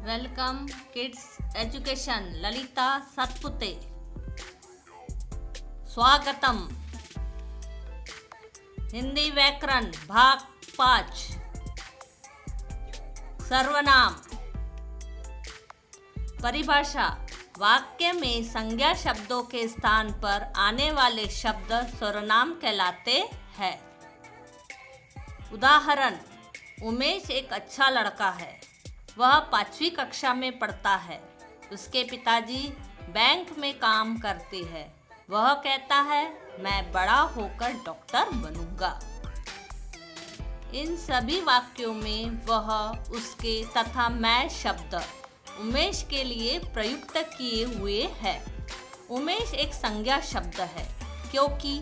Welcome kids education Lalita Satpute. स्वागतम। हिंदी व्याकरण भाग 5। सर्वनाम। परिभाषा। वाक्य में संज्ञा शब्दों के स्थान पर आने वाले शब्द सर्वनाम कहलाते हैं। उदाहरण। उमेश एक अच्छा लड़का है। वह 5वीं कक्षा में पढ़ता है। उसके पिताजी बैंक में काम करते हैं। वह कहता है मैं बड़ा होकर डॉक्टर बनूंगा। इन सभी वाक्यों में वह, उसके तथा मैं शब्द उमेश के लिए प्रयुक्त किए हुए हैं। उमेश एक संज्ञा शब्द है क्योंकि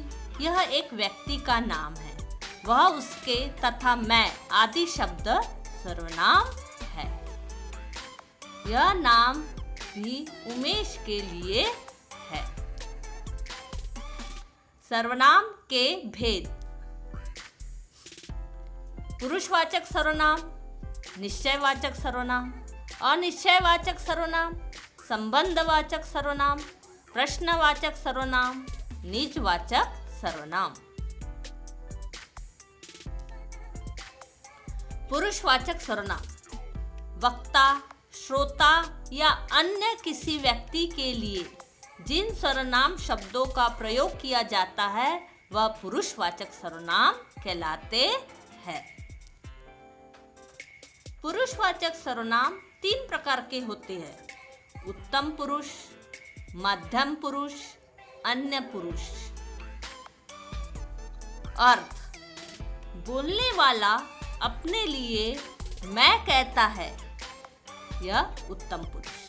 यह एक व्यक्ति का नाम है। वह, उसके तथा मैं आदि शब्द सर्वनाम है। यह नाम भी उमेश के लिए है। सर्वनाम के भेद। पुरुषवाचक सर्वनाम, निश्चयवाचक सर्वनाम, अनिश्चयवाचक सर्वनाम, संबंधवाचक सर्वनाम, प्रश्नवाचक सर्वनाम, निजवाचक सर्वनाम। पुरुषवाचक सर्वनाम वक्ता, श्रोता या अन्य किसी व्यक्ति के लिए जिन सर्वनाम शब्दों का प्रयोग किया जाता है वह पुरुषवाचक सर्वनाम कहलाते हैं। पुरुषवाचक सर्वनाम 3 प्रकार के होते हैं। उत्तम पुरुष, मध्यम पुरुष, अन्य पुरुष। अर्थ। बोलने वाला अपने लिए मैं कहता है, यह उत्तम पुरुष।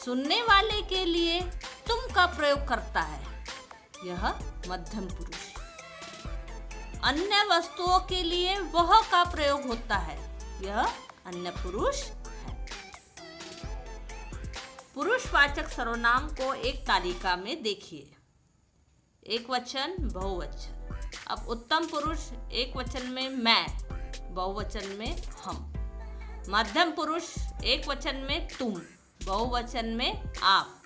सुनने वाले के लिए तुम का प्रयोग करता है, यह मध्यम पुरुष। अन्य वस्तुओं के लिए वह का प्रयोग होता है, यह अन्य पुरुष है। पुरुषवाचक सर्वनाम को एक तालिका में देखिए। एक वचन, बहुवचन। अब उत्तम पुरुष एक वचन में मैं, बहुवचन में हम। मध्यम पुरुष एक वचन में तुम, बहुवचन में आप।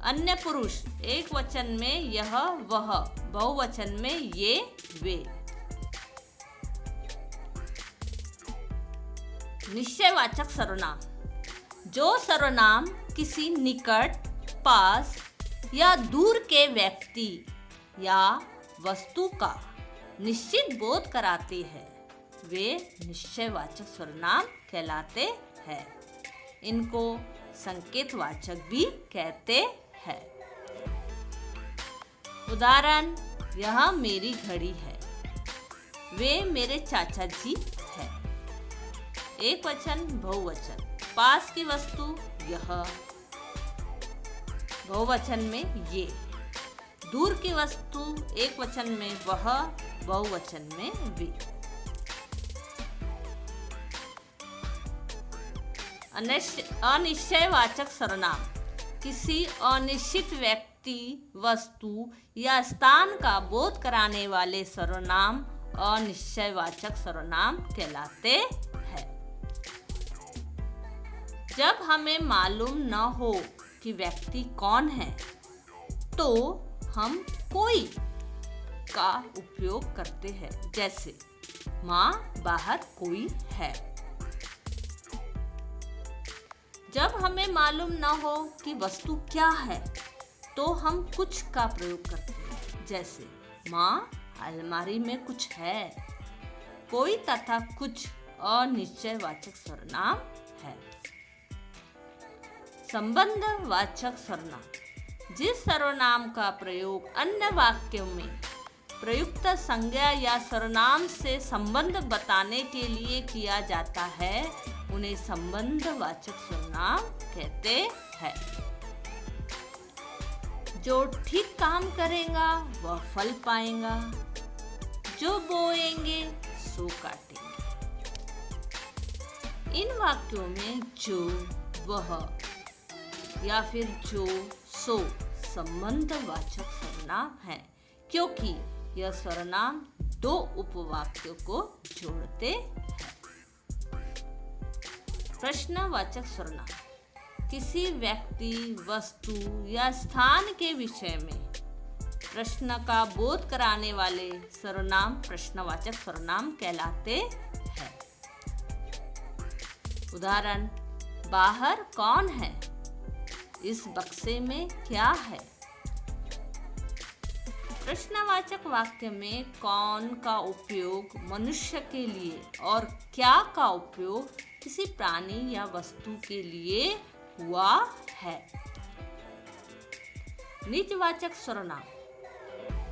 अन्य पुरुष एक वचन में यह, वह, बहुवचन में ये, वे। निश्चयवाचक सर्वनाम। जो सर्वनाम किसी निकट, पास या दूर के व्यक्ति या वस्तु का निश्चित बोध कराते हैं वे निश्चयवाचक सर्वनाम कहलाते हैं। इनको संकेतवाचक भी कहते हैं। उदाहरण। यह मेरी घड़ी है। वे मेरे चाचा जी हैं। एक वचन, बहुवचन। पास की वस्तु यह, बहुवचन में ये। दूर की वस्तु एक वचन में वह, बहुवचन में वे। अनिश्चयवाचक सर्वनाम। किसी अनिश्चित व्यक्ति, वस्तु या स्थान का बोध कराने वाले सर्वनाम अनिश्चयवाचक सर्वनाम कहलाते हैं। जब हमें मालूम न हो कि व्यक्ति कौन है तो हम कोई का उपयोग करते हैं, जैसे माँ बाहर कोई है। जब हमें मालूम न हो कि वस्तु क्या है तो हम कुछ का प्रयोग करते हैं, जैसे माँ अलमारी में कुछ है। कोई तथा कुछ अनिश्चयवाचक सर्वनाम है। संबंधवाचक सर्वनाम। जिस सर्वनाम का प्रयोग अन्य वाक्यों में प्रयुक्त संज्ञा या सर्वनाम से संबंध बताने के लिए किया जाता है उन्हें संबंधवाचक सर्वनाम कहते हैं। जो ठीक काम करेगा वह फल पाएगा। जो बोएंगे सो काटेंगे। इन वाक्यों में जो, वह या फिर जो, सो संबंधवाचक सर्वनाम है क्योंकि यह सर्वनाम 2 उपवाक्यों को जोड़ते हैं। प्रश्नवाचक सर्वनाम किसी व्यक्ति, वस्तु या स्थान के विषय में प्रश्न का बोध कराने वाले सर्वनाम प्रश्नवाचक सर्वनाम कहलाते हैं। उदाहरण, बाहर कौन है? इस बक्से में क्या है? प्रश्नवाचक वाक्य में कौन का उपयोग मनुष्य के लिए और क्या का उपयोग किसी प्राणी या वस्तु के लिए हुआ है। निजवाचक सर्वनाम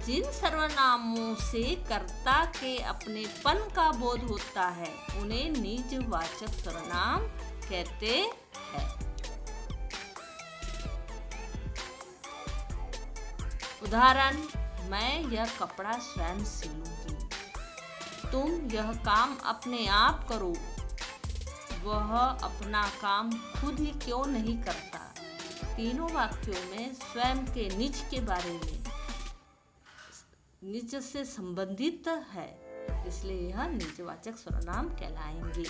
जिन सर्वनामों से कर्ता के अपनेपन का बोध होता है उन्हें निजवाचक सर्वनाम कहते हैं। उदाहरण, मैं यह कपड़ा स्वयं सिलूंगी। तुम यह काम अपने आप करो। वह अपना काम खुद ही क्यों नहीं करता। तीनों वाक्यों में स्वयं के निज के बारे में निज से संबंधित है, इसलिए यह निजवाचक सर्वनाम कहलाएंगे।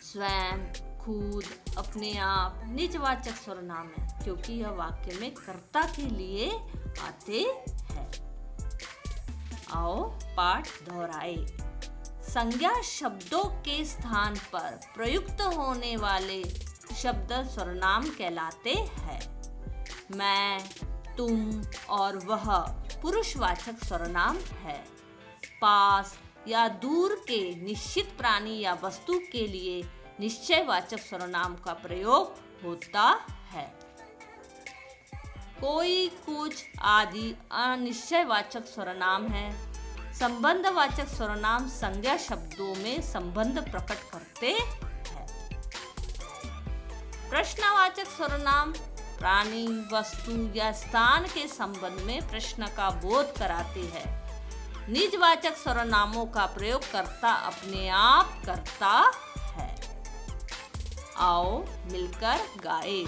स्वयं, खुद, अपने आप निजवाचक सर्वनाम है क्योंकि यह वाक्य में कर्ता के लिए आते हैं। आओ पाठ दोहराए। संज्ञा शब्दों के स्थान पर प्रयुक्त होने वाले शब्द सर्वनाम कहलाते हैं। मैं, तुम और वह पुरुषवाचक सर्वनाम है। पास या दूर के निश्चित प्राणी या वस्तु के लिए निश्चयवाचक सर्वनाम का प्रयोग होता है। कोई, कुछ आदि अनिश्चयवाचक सर्वनाम है। संबंधवाचक सर्वनाम संज्ञा शब्दों में संबंध प्रकट करते हैं। प्रश्नवाचक सर्वनाम प्राणी, वस्तु या स्थान के संबंध में प्रश्न का बोध कराते हैं। निजवाचक सर्वनामों का प्रयोग कर्ता अपने आप करता है। आओ मिलकर गाए।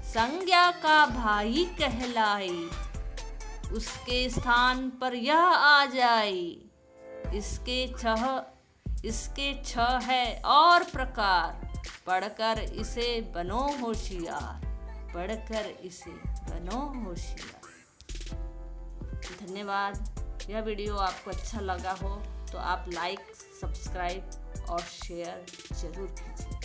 संज्ञा का भाई कहलाए, उसके स्थान पर यह आ जाए। इसके छह है और प्रकार, पढ़कर इसे बनो होशियार। पढ़कर इसे बनो होशियार। धन्यवाद। यह वीडियो आपको अच्छा लगा हो तो आप लाइक, सब्सक्राइब और शेयर जरूर कीजिए।